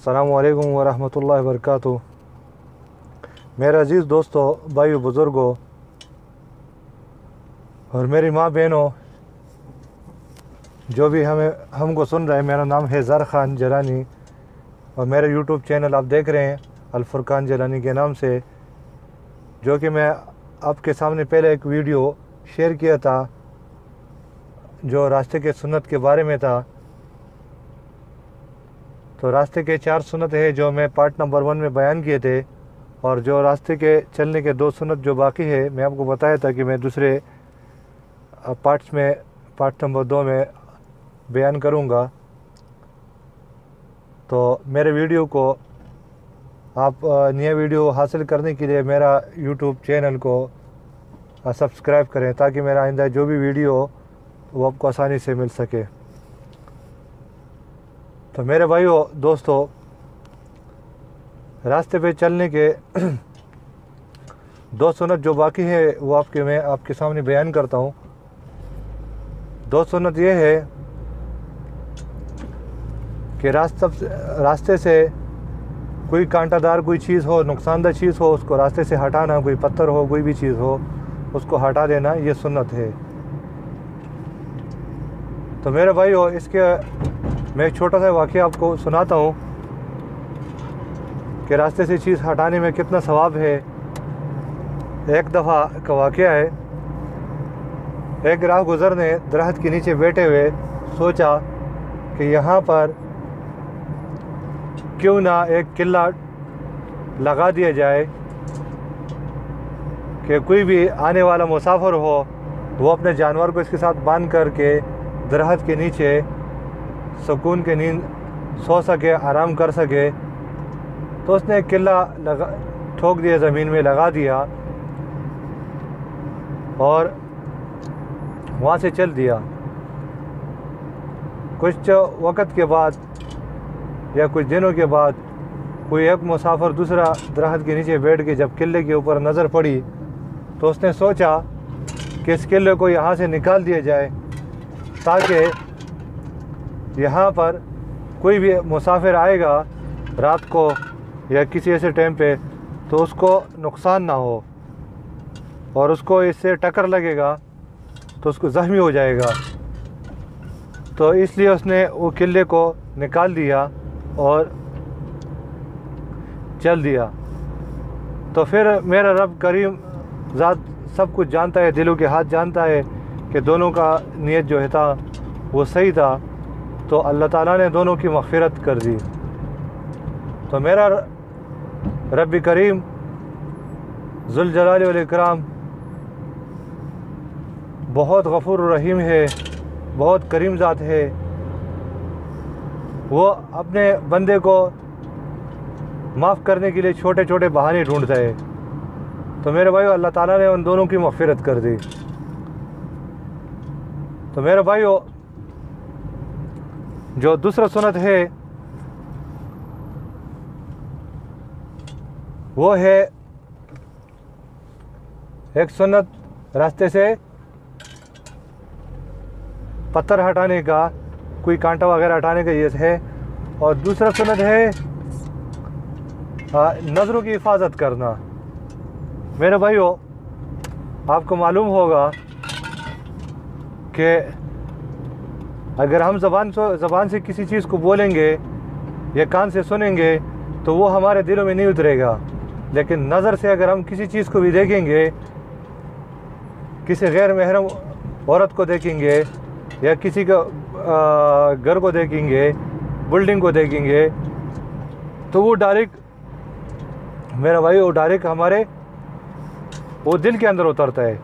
अस्सलामु अलैकुम वरहमतुल्लाहि वबरकातुहू। मेरे अज़ीज़ दोस्तों, भाइयों, बुज़ुर्गों और मेरी माँ बहनों, जो भी हमको सुन रहे हैं, मेरा नाम है ज़र ख़ान जलानी और मेरा यूट्यूब चैनल आप देख रहे हैं अल फ़ुरक़ान जलानी के नाम से, जो कि मैं आपके सामने पहले एक वीडियो शेयर किया था जो रास्ते के सुन्नत के बारे में था। तो रास्ते के 4 सुन्नत है जो मैं पार्ट नंबर 1 में बयान किए थे, और जो रास्ते के चलने के 2 सुन्नत जो बाकी है मैं आपको बताया था कि मैं दूसरे पार्ट्स में पार्ट नंबर 2 में बयान करूँगा। तो मेरे वीडियो को आप नया वीडियो हासिल करने के लिए मेरा यूट्यूब चैनल को सब्सक्राइब करें, ताकि मेरा आइंदा जो भी वीडियो हो वो आपको आसानी से मिल सके। तो मेरे भाइयों दोस्तों, रास्ते पे चलने के 2 सुन्नत जो बाकी है वो मैं आपके सामने बयान करता हूँ। 2 सुन्नत ये है कि रास्ते से कोई कांटादार कोई चीज़ हो, नुकसानदेह चीज़ हो, उसको रास्ते से हटाना। कोई पत्थर हो, कोई भी चीज़ हो, उसको हटा देना, ये सुन्नत है। तो मेरे भाइयों, इसके मैं एक छोटा सा वाक़या आपको सुनाता हूँ कि रास्ते से चीज़ हटाने में कितना सवाब है। एक दफ़ा का वाक़या है, एक राह गुज़र ने दरख्त के नीचे बैठे हुए सोचा कि यहाँ पर क्यों ना एक किला लगा दिया जाए कि कोई भी आने वाला मुसाफिर हो वो अपने जानवर को इसके साथ बांध करके दरख्त के नीचे सुकून की नींद सो सके, आराम कर सके। तो उसने एक किला ठोक दिया, ज़मीन में लगा दिया और वहाँ से चल दिया। कुछ वक़्त के बाद या कुछ दिनों के बाद कोई एक मुसाफिर दूसरा दरख्त के नीचे बैठ के जब किले के ऊपर नज़र पड़ी तो उसने सोचा कि इस किले को यहाँ से निकाल दिया जाए, ताकि यहाँ पर कोई भी मुसाफिर आएगा रात को या किसी ऐसे टाइम पे तो उसको नुकसान ना हो, और उसको इससे टक्कर लगेगा तो उसको ज़ख्मी हो जाएगा। तो इसलिए उसने वो किले को निकाल दिया और चल दिया। तो फिर मेरा रब करीम ज़ात सब कुछ जानता है, दिलों के हाथ जानता है कि दोनों का नीयत जो है था वो सही था। तो अल्लाह ताला ने दोनों की मग़फ़िरत कर दी। तो मेरा रब करीम ज़ुल जलाल वल इकराम बहुत गफ़ूर रहीम है, बहुत करीम ज़ात है। वो अपने बंदे को माफ़ करने के लिए छोटे छोटे बहाने ढूंढता है। तो मेरे भाइयों, अल्लाह ताला ने उन दोनों की मग़फ़िरत कर दी। तो मेरे भाइयों, जो दूसरा सुन्नत है वो है एक सुन्नत रास्ते से पत्थर हटाने का, कोई कांटा वगैरह हटाने का ये है। और दूसरा सुन्नत है नज़रों की हिफाजत करना। मेरे भाइयों, आपको मालूम होगा कि अगर हम ज़बान से किसी चीज़ को बोलेंगे या कान से सुनेंगे तो वो हमारे दिलों में नहीं उतरेगा, लेकिन नज़र से अगर हम किसी चीज़ को भी देखेंगे, किसी गैर महरम औरत को देखेंगे या किसी का घर को देखेंगे, बिल्डिंग को देखेंगे, तो वो डायरेक्ट मेरा भाई वो डायरेक्ट हमारे वो दिल के अंदर उतरता है।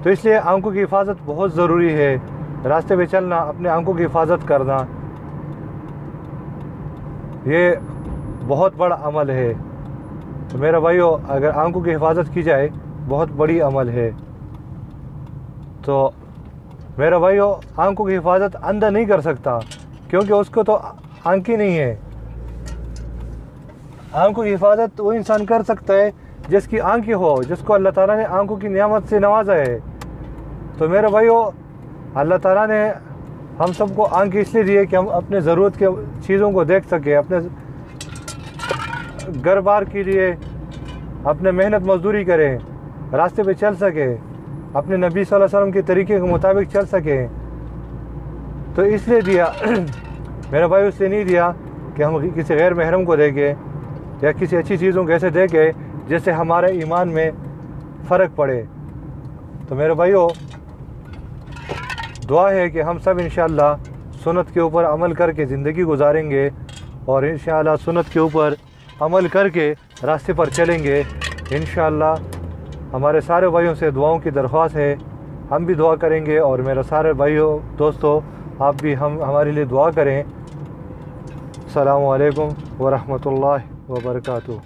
तो इसलिए आंखों की हिफाजत बहुत ज़रूरी है। रास्ते पे चलना, अपने आंखों की हिफाजत करना, ये बहुत बड़ा अमल है। तो मेरा भाइयों, अगर आंखों की हिफाजत की जाए बहुत बड़ी अमल है। तो मेरा भाइयों, आंखों की हिफाजत अंधा नहीं कर सकता, क्योंकि उसको तो आंख ही नहीं है। आंखों की हिफाजत वो इंसान कर सकता है जिसकी आंखें हो, जिसको अल्लाह ताला ने आंखों की नियामत से नवाजा है। तो मेरे भाइयों, अल्लाह ताला ने हम सबको आंखें इसलिए दिए कि हम अपने ज़रूरत के चीज़ों को देख सकें, अपने घर बार के लिए अपने मेहनत मजदूरी करें, रास्ते पे चल सके, अपने नबी सल्लल्लाहु अलैहि वसल्लम के तरीके के मुताबिक चल सके। तो इसलिए दिया मेरा भाई, उससे नहीं दिया कि हम किसी गैर महरम को देखें या किसी अच्छी चीज़ों को ऐसे देखें जिससे हमारे ईमान में फ़र्क पड़े। तो मेरे भाइयों, दुआ है कि हम सब इंशाअल्लाह सुन्नत के ऊपर अमल करके ज़िंदगी गुजारेंगे और इंशाअल्लाह सुन्नत के ऊपर अमल करके रास्ते पर चलेंगे। इंशाअल्लाह हमारे सारे भाइयों से दुआओं की दरख्वास्त है, हम भी दुआ करेंगे और मेरे सारे भाइयों दोस्तों आप भी हमारे लिए दुआ करें। अस्सलामु अलैकुम व रहमतुल्लाहि व बरकातुहू।